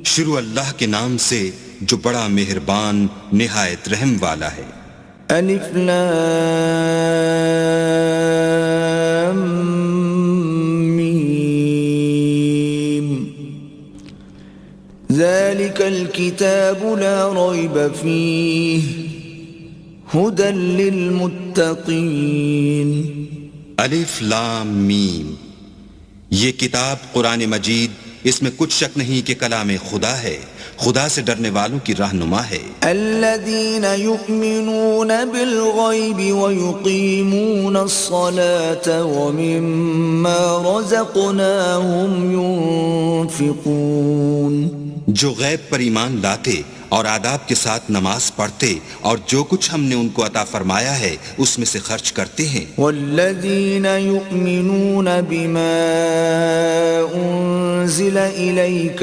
شروع اللہ کے نام سے جو بڑا مہربان نہایت رحم والا ہے۔ الف لام میم ذلك الكتاب لا ريب فيه هدى للمتقين۔ الف لام میم، یہ کتاب قرآن مجید، اس میں کچھ شک نہیں کہ کلام خدا ہے، خدا سے ڈرنے والوں کی رہنما ہے۔ الذين يؤمنون بالغيب ويقيمون الصلاة ومما رزقناهم ينفقون، جو غیب پر ایمان لاتے اور آداب کے ساتھ نماز پڑھتے اور جو کچھ ہم نے ان کو عطا فرمایا ہے اس میں سے خرچ کرتے ہیں۔ والذين يؤمنون بما أنزل إليك